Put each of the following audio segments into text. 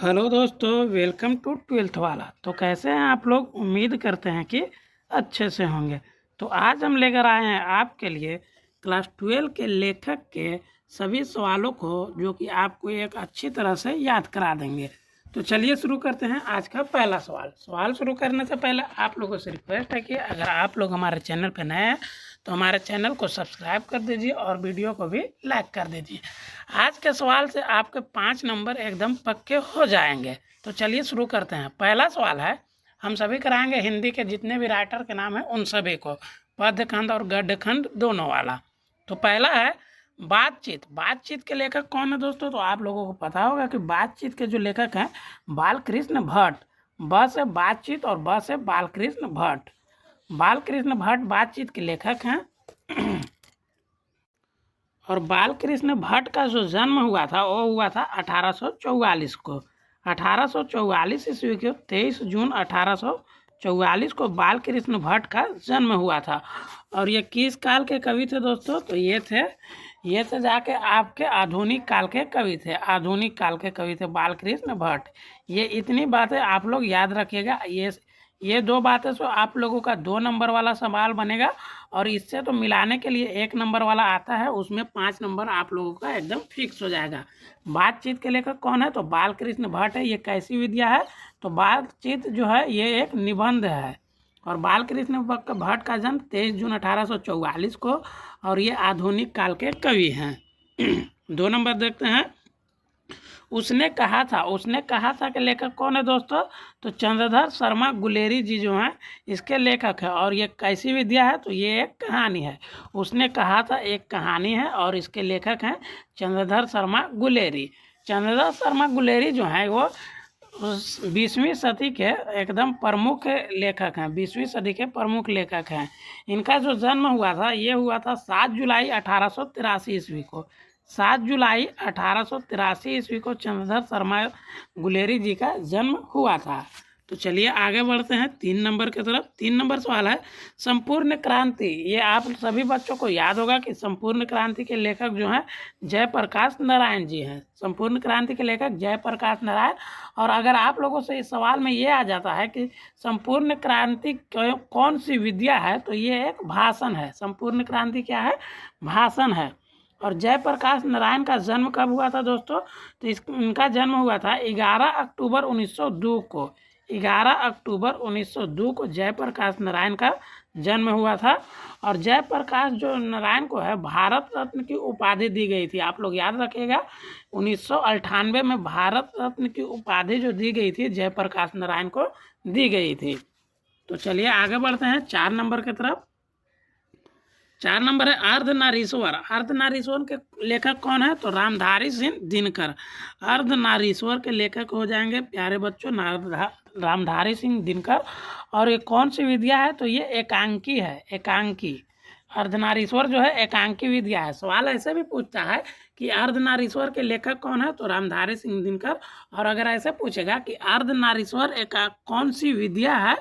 Hello दोस्तों, welcome to twelfth वाला। तो कैसे हैं आप लोग? उम्मीद करते हैं कि अच्छे से होंगे। तो आज हम लेकर आए हैं आपके लिए क्लास 12 के लेखक के सभी सवालों को, जो कि आपको एक अच्छी तरह से याद करा देंगे। तो चलिए शुरू करते हैं आज का पहला सवाल शुरू करने से पहले आप लोगों से रिक्वेस्ट है कि अगर आप लोग हमारे चैनल पर नए हैं तो हमारे चैनल को सब्सक्राइब कर दीजिए और वीडियो को भी लाइक कर दीजिए। आज के सवाल से आपके 5 नंबर एकदम पक्के हो जाएंगे। तो चलिए शुरू करते हैं। पहला सवाल है, हम सभी कराएंगे हिंदी के जितने भी राइटर के नाम हैं उन सभी को, पद्य खंड और गद्य खंड दोनों वाला। तो पहला है बातचीत। बातचीत के लेखक कौन है दोस्तों? तो आप लोगों को पता होगा कि बातचीत के जो लेखक हैं बालकृष्ण भट्ट। ब से बातचीत और ब से बालकृष्ण भट्ट। बालकृष्ण भट्ट बातचीत के लेखक हैं। और बालकृष्ण भट्ट का जो जन्म हुआ था वो हुआ था 1844 को। 1844 ईस्वी को 23 जून 1844 को बालकृष्ण भट्ट का जन्म हुआ था। और ये किस काल के कवि थे दोस्तों? तो ये थे जाके आपके आधुनिक काल के कवि थे। आधुनिक काल के कवि थे बालकृष्ण भट्ट। ये इतनी बातें आप लोग याद रखिएगा। ये दो बातें तो आप लोगों का 2 नंबर वाला सवाल बनेगा, और इससे तो मिलाने के लिए 1 नंबर वाला आता है, उसमें 5 नंबर आप लोगों का एकदम फिक्स हो जाएगा। बातचीत के लेखक कौन है? तो बालकृष्ण भट्ट है। ये कैसी विद्या है? तो बातचीत जो है ये एक निबंध है। और बालकृष्ण भट्ट का जन्म 23 जून 1844 को, और ये आधुनिक काल के कवि हैं। 2 नंबर देखते हैं। उसने कहा था कि लेखक कौन है दोस्तों? तो चंद्रधर शर्मा गुलेरी जी जो हैं इसके लेखक है। और ये कैसी विद्या है? तो ये एक कहानी है। उसने कहा था एक कहानी है, और इसके लेखक हैं चंद्रधर शर्मा गुलेरी। चंद्रधर शर्मा गुलेरी जो हैं वो 20वीं सदी के एकदम प्रमुख लेखक हैं। 20वीं सदी के प्रमुख लेखक हैं। इनका जो जन्म हुआ था ये हुआ था 7 जुलाई 1883 ईस्वी को। 7 जुलाई 1883 ईस्वी को चंद्रधर शर्मा गुलेरी जी का जन्म हुआ था। तो चलिए आगे बढ़ते हैं 3 नंबर की तरफ। 3 नंबर सवाल है संपूर्ण क्रांति। ये आप सभी बच्चों को याद होगा कि संपूर्ण क्रांति के लेखक जो हैं जयप्रकाश नारायण जी हैं। संपूर्ण क्रांति के लेखक जयप्रकाश नारायण। और अगर आप लोगों से इस सवाल में ये आ जाता है कि संपूर्ण क्रांति कौन सी विद्या है, तो ये एक भाषण है। संपूर्ण क्रांति क्या है? भाषण है। और जयप्रकाश नारायण का जन्म कब हुआ था दोस्तों? तो इनका जन्म हुआ था 11 अक्टूबर 1902 को। 11 अक्टूबर 1902 को जयप्रकाश नारायण का जन्म हुआ था। और जयप्रकाश जो नारायण को है भारत रत्न की उपाधि दी गई थी। आप लोग याद रखिएगा 1998 में भारत रत्न की उपाधि जो दी गई थी जयप्रकाश नारायण को दी गई थी। तो चलिए आगे बढ़ते हैं 4 नंबर की तरफ। 4 नंबर है अर्धनारीश्वर। अर्धनारीश्वर के लेखक कौन है? तो रामधारी सिंह दिनकर। अर्धनारीश्वर के लेखक हो जाएंगे प्यारे बच्चों रामधारी सिंह दिनकर। और ये कौन सी विद्या है? तो ये एकांकी है। एकांकी। अर्धनारीश्वर जो है एकांकी विद्या है। सवाल ऐसे भी पूछता है कि अर्धनारीश्वर के लेखक कौन है? तो रामधारी सिंह दिनकर। और अगर ऐसे पूछेगा कि अर्धनारीश्वर कौन सी विद्या है?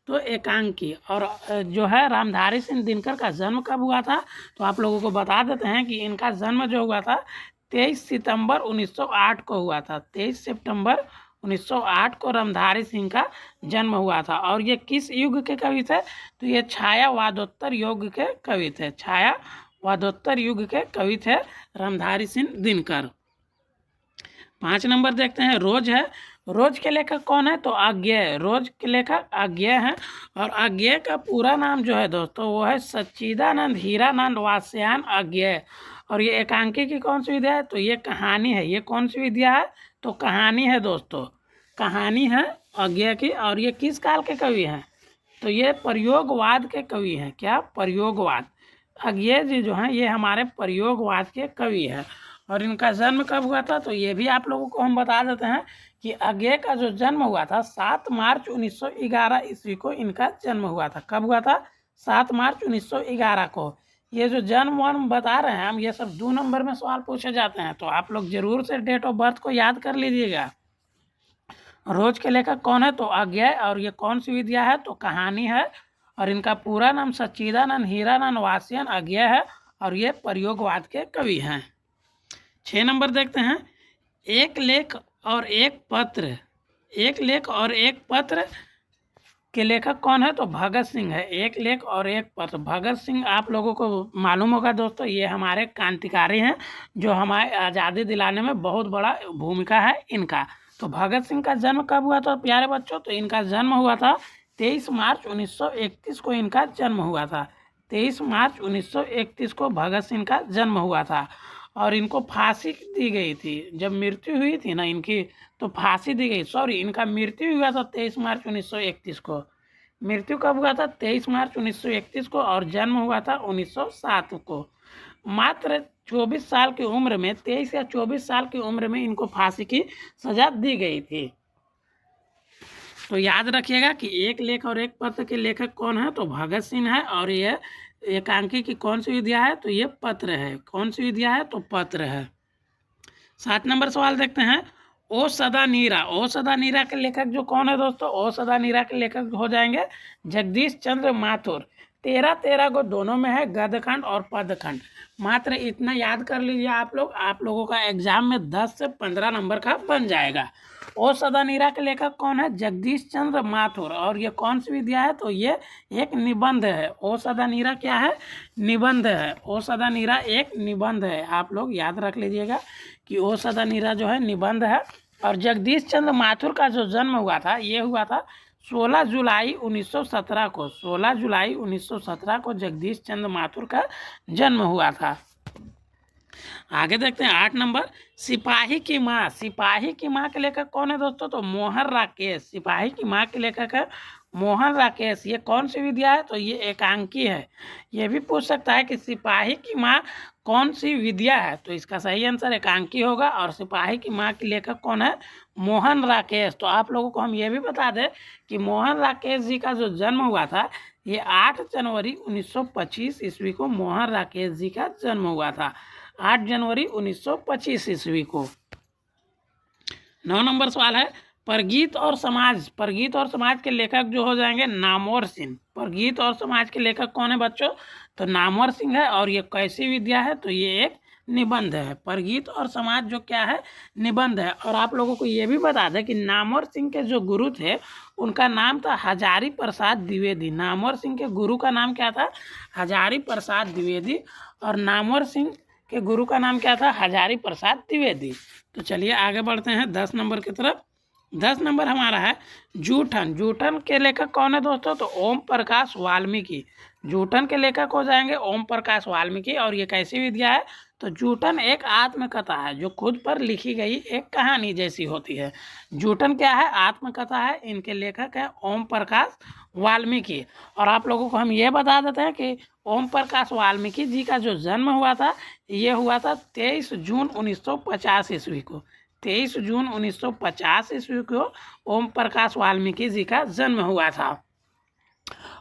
तो एकांकी। और जो है रामधारी सिंह दिनकर का जन्म कब हुआ था? तो आप लोगों को बता देते हैं कि इनका जन्म जो हुआ था 23 सितंबर 1908 को हुआ था। 23 सितंबर 1908 को रामधारी सिंह का जन्म हुआ था। और ये किस युग के कवि थे? तो ये छायावादोत्तर युग के कवि थे। छायावादोत्तर युग के कवि थे रामधारी सिंह दिनकर। 5 नंबर देखते हैं रोज है। रोज के लेखक कौन है? तो अज्ञेय। रोज के लेखक अज्ञेय हैं। और अज्ञेय का पूरा नाम जो है दोस्तों वो है सच्चिदानंद हीरानंद वात्स्यायन अज्ञेय। और ये एकांकी की कौन सी विद्या है? तो ये कहानी है। ये कौन सी विद्या है? तो कहानी है दोस्तों। कहानी है अज्ञेय की। और ये किस काल के कवि हैं? तो ये प्रयोगवाद के कवि हैं। क्या? प्रयोगवाद। अज्ञेय जी जो हैं ये हमारे प्रयोगवाद के कवि हैं। और इनका जन्म कब हुआ था? तो ये भी आप लोगों को हम बता देते हैं कि अज्ञेय का जो जन्म हुआ था 7 मार्च 1911 ईस्वी को इनका जन्म हुआ था। कब हुआ था? 7 मार्च 1911 को। ये जो जन्म हम बता रहे हैं हम, ये सब 2 नंबर में सवाल पूछे जाते हैं, तो आप लोग जरूर से डेट ऑफ बर्थ को याद कर लीजिएगा। रोज के लेखक कौन है? तो अज्ञेय। और ये कौन सी विद्या है? तो कहानी है। और इनका पूरा नाम सच्चिदानंद हीरानंद वात्स्यायन अज्ञेय है। और ये प्रयोगवाद के कवि हैं। 6 नंबर देखते हैं। एक लेख और एक पत्र, एक लेख और एक पत्र के लेखक कौन है? तो भगत सिंह है। एक लेख और एक पत्र। भगत सिंह आप लोगों को मालूम होगा दोस्तों, ये हमारे क्रांतिकारी हैं जो हमारे आज़ादी दिलाने में बहुत बड़ा भूमिका है इनका। तो भगत सिंह का जन्म कब हुआ था प्यारे बच्चों? तो इनका जन्म हुआ था 23 मार्च 1931 को इनका जन्म हुआ था। 23 मार्च 1931 को भगत सिंह का जन्म हुआ था और इनको फांसी दी गई थी। जब मृत्यु हुई थी ना इनकी, तो फांसी दी गई। सॉरी, इनका मृत्यु हुआ था 23 मार्च 1931 को। मृत्यु कब हुआ था? 23 मार्च 1931 को। और जन्म हुआ था 1907 को। मात्र 24 साल की उम्र में, 23 या 24 साल की उम्र में इनको फांसी की सजा दी गई थी। तो याद रखिएगा कि एक लेख और एक पत्र के लेखक कौन है? तो भगत सिंह है। और ये एकांकी की कौन सी विद्या है? तो ये पत्र है। कौन सी विद्या है? तो पत्र है। 7 नंबर सवाल देखते हैं। ओ सदा नीरा। ओ सदा नीरा के लेखक जो कौन है दोस्तों? ओ सदा नीरा के लेखक हो जाएंगे जगदीश चंद्र माथुर। 13 को दोनों में है, गद्यखंड और पदखंड। मात्र इतना याद कर लीजिए आप लोग, आप लोगों का एग्जाम में 10 से 15 नंबर का बन जाएगा। ओ सदा नीरा के लेखक कौन है? जगदीश चंद्र माथुर। और ये कौन सी विद्या है? तो ये एक निबंध है। ओ सदा नीरा क्या है? निबंध है। ओ सदा नीरा एक निबंध है। आप लोग याद रख लीजिएगा कि ओ सदा नीरा जो है निबंध है। और जगदीश चंद्र माथुर का जो जन्म हुआ था, ये हुआ था 16 जुलाई 1917 को। 16 जुलाई 1917 को जगदीश चंद्र माथुर का जन्म हुआ था। आगे देखते हैं 8 नंबर। सिपाही की माँ। सिपाही की माँ के लेखक कौन है दोस्तों? तो मोहन राकेश। सिपाही की माँ के लेखक है मोहन राकेश। ये कौन सी विद्या है? तो ये एकांकी है। ये भी पूछ सकता है कि सिपाही की माँ कौन सी विद्या है? तो इसका सही आंसर एकांकी होगा। और सिपाही की माँ के लेखक कौन है? मोहन राकेश। तो आप लोगों को हम ये भी बता दें कि मोहन राकेश जी का जो जन्म हुआ था, ये 8 जनवरी 1925 ईस्वी को मोहन राकेश जी का जन्म हुआ था। 8 जनवरी 1925 ईस्वी को। 9 नंबर सवाल है। परगीत और समाज। परगीत और समाज के लेखक जो हो जाएंगे नामवर सिंह। परगीत और समाज के लेखक कौन है बच्चों? तो नामवर सिंह है। और ये कैसी विद्या है? तो ये एक निबंध है। परगीत और समाज जो क्या है? निबंध है। और आप लोगों को ये भी बता दें कि नामवर सिंह के जो गुरु थे, उनका नाम था हजारी प्रसाद द्विवेदी। नामवर सिंह के गुरु का नाम क्या था? हजारी प्रसाद द्विवेदी। और नामवर सिंह के गुरु का नाम क्या था? हजारी प्रसाद द्विवेदी। तो चलिए आगे बढ़ते हैं 10 नंबर की तरफ। 10 नंबर हमारा है जूठन। जूठन के लेखक कौन है दोस्तों? तो ओम प्रकाश वाल्मीकि। जूठन के लेखक हो जाएंगे ओम प्रकाश वाल्मीकि। और ये कैसी विद्या है? तो जूठन एक आत्मकथा है जो खुद पर लिखी गई एक कहानी जैसी होती है। जूठन क्या है? आत्मकथा है। इनके लेखक है ओम प्रकाश वाल्मीकि। और आप लोगों को हम ये बता देते हैं कि ओम प्रकाश वाल्मीकि जी का जो जन्म हुआ था, ये हुआ था 23 जून 1950 ईस्वी को। 23 जून 1950 ईस्वी को ओम प्रकाश वाल्मीकि जी का जन्म हुआ था।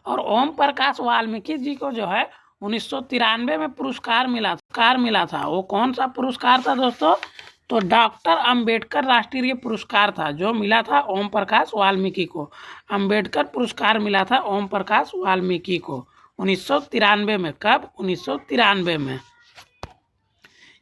और ओम प्रकाश वाल्मीकि जी को जो है 1993 में पुरस्कार मिला था। वो कौन सा पुरस्कार था दोस्तों? तो डॉक्टर अंबेडकर राष्ट्रीय पुरस्कार था जो मिला था ओम प्रकाश वाल्मीकि को। अंबेडकर पुरस्कार मिला था ओम प्रकाश वाल्मीकि को 1993 में। कब? 1993 में।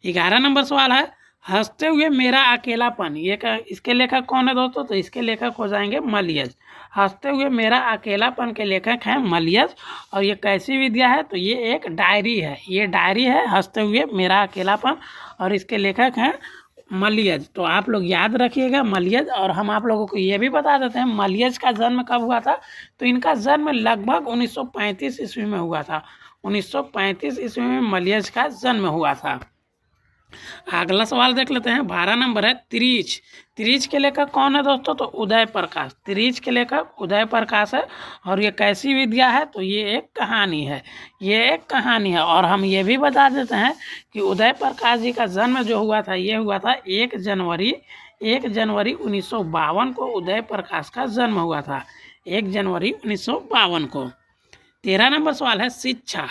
11 नंबर सवाल है हंसते हुए मेरा अकेलापन। इसके लेखक कौन है दोस्तों? तो इसके लेखक हो जाएंगे मलयज। हंसते हुए मेरा अकेलापन के लेखक हैं मलयज। और ये कैसी विद्या है? तो ये एक डायरी है। ये डायरी है हंसते हुए मेरा अकेलापन। और इसके लेखक हैं मलयज। तो आप लोग याद रखिएगा मलयज। और हम आप लोगों को ये भी बता देते हैं मलयज का जन्म कब हुआ था? तो इनका जन्म लगभग 1935 ईस्वी में हुआ था। 1935 ईस्वी में मलयज का जन्म हुआ था। अगला सवाल देख लेते हैं। 12 नंबर है त्रिच। त्रिच के लेखक कौन है दोस्तों? तो उदय प्रकाश। त्रिच के लेखक उदय प्रकाश है। और ये कैसी विद्या है? तो ये एक कहानी है। ये एक कहानी है। और हम ये भी बता देते हैं कि उदय प्रकाश जी का जन्म जो हुआ था, ये हुआ था 1 जनवरी 1952 को उदय प्रकाश का जन्म हुआ था। 1 जनवरी 1952 को। 13 नंबर सवाल है शिक्षा।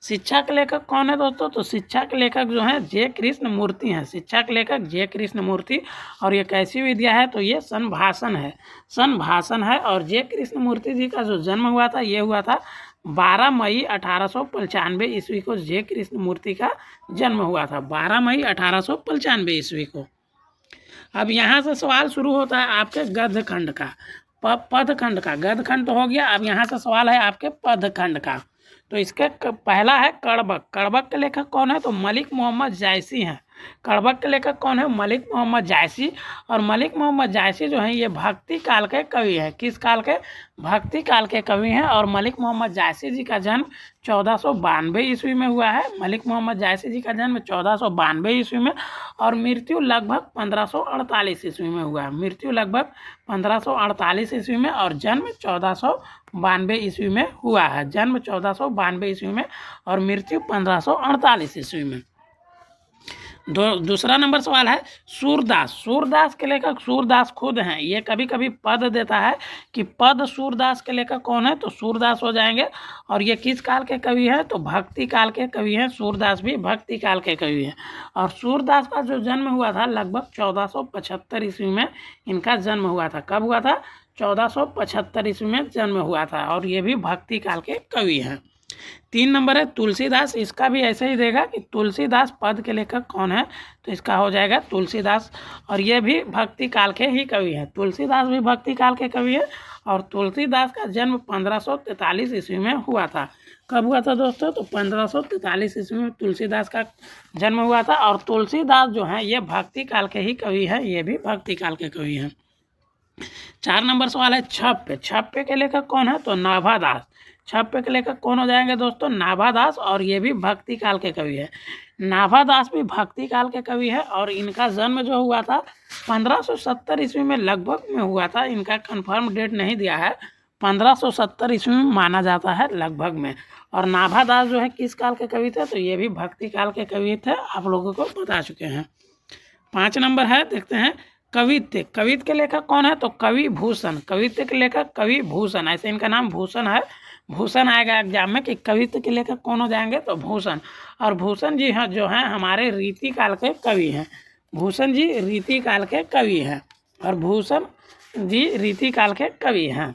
शिक्षा के लेखक कौन है दोस्तों? तो शिक्षा के लेखक जो हैं जे कृष्ण मूर्ति हैं। शिक्षा के लेखक जे कृष्ण मूर्ति। और ये कैसी विद्या है? तो ये संभाषण है। संभाषण है। और जे कृष्ण मूर्ति जी का जो जन्म हुआ था, ये हुआ था 12 मई 1895 ईस्वी को। जे कृष्ण मूर्ति का जन्म हुआ था 12 मई 1895 ईस्वी को। अब यहाँ से सवाल शुरू होता है आपके गद्य खंड का, पद खंड का। गद्य खंड तो हो गया, अब यहाँ से सवाल है आपके पद खंड का। तो इसके पहला है कड़बक। कड़बक के लेखक कौन है? तो मलिक मोहम्मद जायसी हैं। कड़बक के लेखक कौन है? मलिक मोहम्मद जायसी। और मलिक मोहम्मद जायसी जो हैं ये भक्ति काल के कवि हैं। किस काल के? भक्ति काल के कवि हैं। और मलिक मोहम्मद जायसी जी का जन्म 1492 ईस्वी में हुआ है। मलिक मोहम्मद जायसी जी का जन्म 1492 ईस्वी में और मृत्यु लगभग 1548 ईस्वी में हुआ है। मृत्यु लगभग 1548 ईस्वी में और जन्म 1492 ईस्वी में हुआ है। जन्म 1492 ईस्वी में और मृत्यु 1548 ईस्वी में। दूसरा नंबर सवाल है सूरदास। सूरदास के लेखक सूरदास खुद हैं। ये कभी कभी पद देता है कि पद सूरदास के लेखक कौन है? तो सूरदास हो जाएंगे। और ये किस काल के कवि हैं? तो भक्ति काल के कवि हैं। सूरदास भी भक्ति काल के कवि हैं। और सूरदास का जो जन्म हुआ था लगभग 1475 ईस्वी में इनका जन्म हुआ था। कब हुआ था? 1475 ईस्वी में जन्म हुआ था। और ये भी भक्ति काल के कवि हैं। 3 नंबर है तुलसीदास। इसका भी ऐसे ही देगा कि तुलसीदास पद के लेखक कौन है? तो इसका हो जाएगा तुलसीदास। और ये भी भक्ति काल के ही कवि हैं। तुलसीदास भी भक्ति काल के कवि हैं। और तुलसीदास का जन्म 1543 ईस्वी में हुआ था। कब हुआ था दोस्तों? तो 1543 ईस्वी में तुलसीदास का जन्म हुआ था। और तुलसीदास जो हैं ये भक्ति काल के ही कवि हैं। ये भी भक्ति काल के कवि हैं। 4 नंबर सवाल है छप्पे। छप्पे के लेखक कौन है? तो नाभादास। छप्पे के लेखक कौन हो जाएंगे दोस्तों? नाभादास। और ये भी भक्ति काल के कवि है। नाभादास भी भक्ति काल के कवि है। और इनका जन्म जो हुआ था 1570 ईस्वी में लगभग में हुआ था। इनका कंफर्म डेट नहीं दिया है। 1570 ईस्वी में माना जाता है लगभग में। और नाभादास जो है किस काल के कवि थे? तो ये भी भक्ति काल के कवि थे। आप लोगों को बता चुके हैं। 5 नंबर है, देखते हैं कवित्य। कवित्य के लेखक कौन है? तो कवि भूषण। कवित्य के लेखक कवि भूषण। ऐसे इनका नाम भूषण है। भूषण आएगा एग्जाम में कि कवित्व के लेखक कौन हो जाएंगे? तो भूषण। और भूषण जी हैं जो हैं हमारे रीति काल के कवि हैं। भूषण जी रीति काल के कवि हैं। और भूषण जी रीति काल के कवि हैं।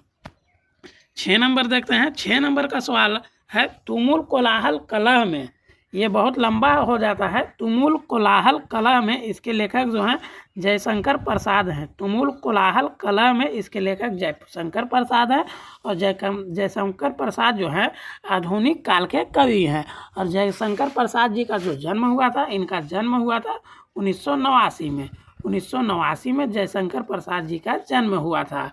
6 नंबर देखते हैं। 6 नंबर का सवाल है तुमुल कोलाहल कलह में। ये बहुत लंबा हो जाता है। तुमुल कोलाहल कलह में इसके लेखक जो हैं जयशंकर प्रसाद हैं। तुमुल कोलाहल कलह में इसके लेखक जयशंकर प्रसाद हैं। और जयशंकर प्रसाद जो है आधुनिक काल के कवि हैं। और जयशंकर प्रसाद जी का जो जन्म हुआ था, इनका जन्म हुआ था 1989 में। 1989 में जयशंकर प्रसाद जी का जन्म हुआ था।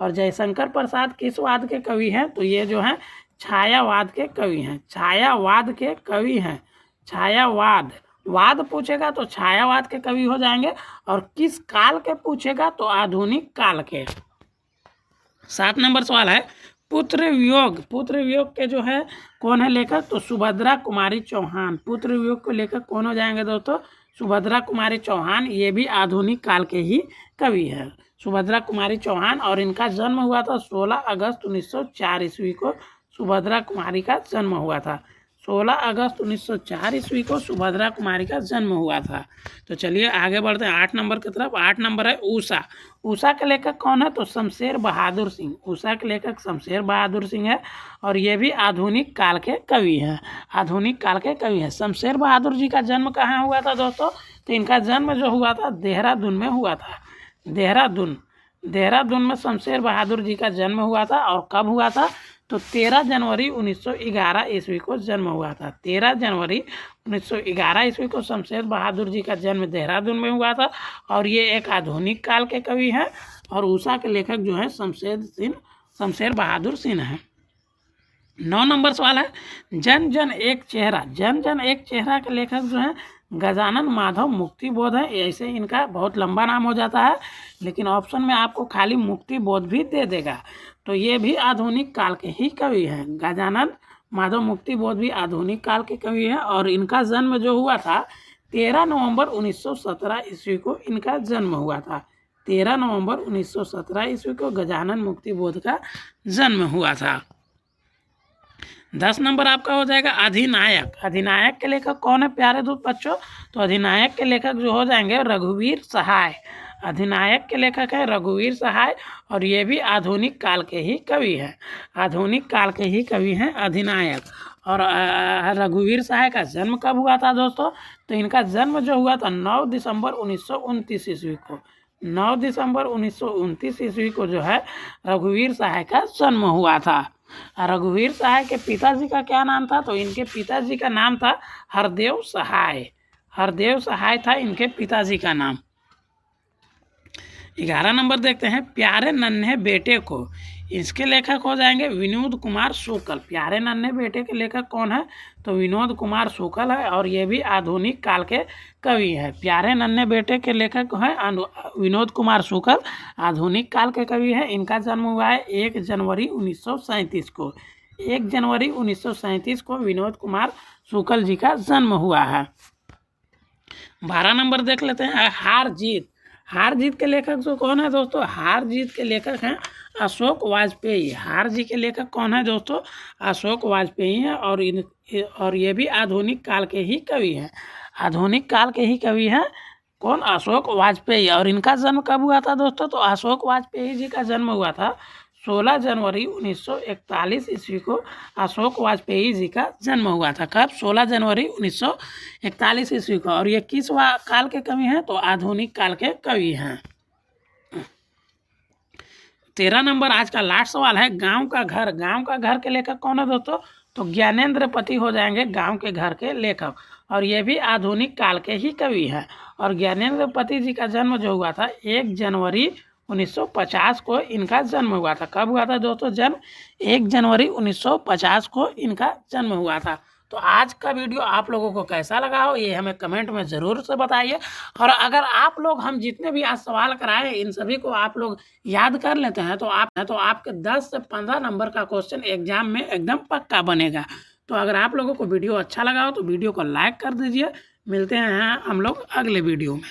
और जयशंकर प्रसाद किस वाद के कवि हैं? तो ये जो हैं छायावाद के कवि हैं। छायावाद के कवि हैं। छायावाद, वाद पूछेगा तो छायावाद के कवि हो जाएंगे। और किस काल के पूछेगा तो आधुनिक काल के। 7 नंबर सवाल है पुत्र वियोग। पुत्र वियोग के जो है कौन है लेखक? तो सुभद्रा कुमारी चौहान। पुत्र वियोग के लेखक कौन हो जाएंगे दोस्तों? सुभद्रा कुमारी चौहान। ये भी आधुनिक काल के ही कवि है, सुभद्रा कुमारी चौहान। और इनका जन्म हुआ था 16 अगस्त 1904 ईस्वी को। सुभद्रा कुमारी का जन्म हुआ था 16 अगस्त 1904 ईस्वी को। सुभद्रा कुमारी का जन्म हुआ था। तो चलिए आगे बढ़ते हैं 8 नंबर की तरफ। 8 नंबर है ऊषा। ऊषा के लेखक कौन है? तो शमशेर बहादुर सिंह। ऊषा के लेखक शमशेर बहादुर सिंह है। और ये भी आधुनिक काल के कवि हैं। आधुनिक काल के कवि हैं। शमशेर बहादुर जी का जन्म कहाँ हुआ था दोस्तों? तो इनका जन्म जो हुआ था देहरादून में हुआ था। देहरादून में शमशेर बहादुर जी का जन्म हुआ था। और कब हुआ था? तो 13 जनवरी 1911 ईस्वी को जन्म हुआ था। 13 जनवरी 1911 ईस्वी को शमशेर बहादुर जी का जन्म देहरादून में हुआ था। और ये एक आधुनिक काल के कवि हैं। और ऊषा के लेखक जो है शमशेर बहादुर सिंह हैं। 9 नंबर सवाल है जन जन एक चेहरा। जन जन एक चेहरा के लेखक जो हैं गजानन माधव मुक्तिबोध है। ऐसे इनका बहुत लंबा नाम हो जाता है, लेकिन ऑप्शन में आपको खाली मुक्तिबोध भी दे देगा। तो ये भी आधुनिक काल के ही कवि हैं। गजानन माधव मुक्तिबोध भी आधुनिक काल के कवि हैं। और इनका जन्म जो हुआ था 13 नवंबर 1917 ईस्वी को इनका जन्म हुआ था। 13 नवंबर 1917 ईस्वी को गजानन मुक्तिबोध का जन्म हुआ था। 10 नंबर आपका हो जाएगा अधिनायक। अधिनायक के लेखक कौन है प्यारे बच्चों? तो अधिनायक के लेखक जो हो जाएंगे रघुवीर सहाय। अधिनायक के लेखक है रघुवीर सहाय। और ये भी आधुनिक काल के ही कवि हैं। आधुनिक काल के ही कवि हैं अधिनायक। और रघुवीर सहाय का जन्म कब हुआ था दोस्तों? तो इनका जन्म जो हुआ था 9 दिसंबर 1929 ईस्वी को। 9 दिसंबर 1929 ईस्वी को जो है रघुवीर सहाय का जन्म हुआ था। रघुवीर सहाय के पिताजी का क्या नाम था? तो इनके पिताजी का नाम था हरदेव सहाय। हरदेव सहाय था इनके पिताजी का नाम। 11 नंबर देखते हैं, प्यारे नन्हे बेटे को। इसके लेखक हो जाएंगे विनोद कुमार शुक्ल। प्यारे नन्हे बेटे के लेखक कौन है? तो विनोद कुमार शुक्ल है और ये भी आधुनिक काल के कवि है। प्यारे नन्हे बेटे के लेखक हैं विनोद कुमार शुक्ल, आधुनिक काल के कवि हैं। इनका जन्म हुआ है 1 जनवरी 1937 को। 1 जनवरी 1937 को विनोद कुमार शुक्ल जी का जन्म हुआ है। 12 नंबर देख लेते हैं, हार जीत। हार जीत के लेखक जो कौन है दोस्तों? हार जीत के लेखक हैं अशोक वाजपेयी। हार जी के लेखक कौन है दोस्तों? अशोक वाजपेयी हैं और ये भी आधुनिक काल के ही कवि हैं। आधुनिक काल के ही कवि हैं कौन? अशोक वाजपेयी। और इनका जन्म कब हुआ था दोस्तों? तो अशोक वाजपेयी जी का जन्म हुआ था 16 जनवरी 1941 ईस्वी को। अशोक वाजपेयी जी का जन्म हुआ था कब? 16 जनवरी 1941 ईस्वी को। और ये किस काल के कवि हैं? तो आधुनिक काल के कवि हैं। 13 नंबर आज का लास्ट सवाल है, गांव का घर। गांव का घर के लेखक कौन है दोस्तों? तो ज्ञानेंद्र पति हो जाएंगे गांव के घर के लेखक और ये भी आधुनिक काल के ही कवि हैं। और ज्ञानेंद्र पति जी का जन्म जो हुआ था 1 जनवरी 1950 को इनका जन्म हुआ था। कब हुआ था दोस्तों जन्म? 1 जनवरी 1950 को इनका जन्म हुआ था। तो आज का वीडियो आप लोगों को कैसा लगा हो ये हमें कमेंट में ज़रूर से बताइए। और अगर आप लोग हम जितने भी आज सवाल कराए इन सभी को आप लोग याद कर लेते हैं तो आपके 10 से 15 नंबर का क्वेश्चन एग्जाम में एकदम पक्का बनेगा। तो अगर आप लोगों को वीडियो अच्छा लगा हो तो वीडियो को लाइक कर दीजिए। मिलते हैं हम लोग अगले वीडियो में।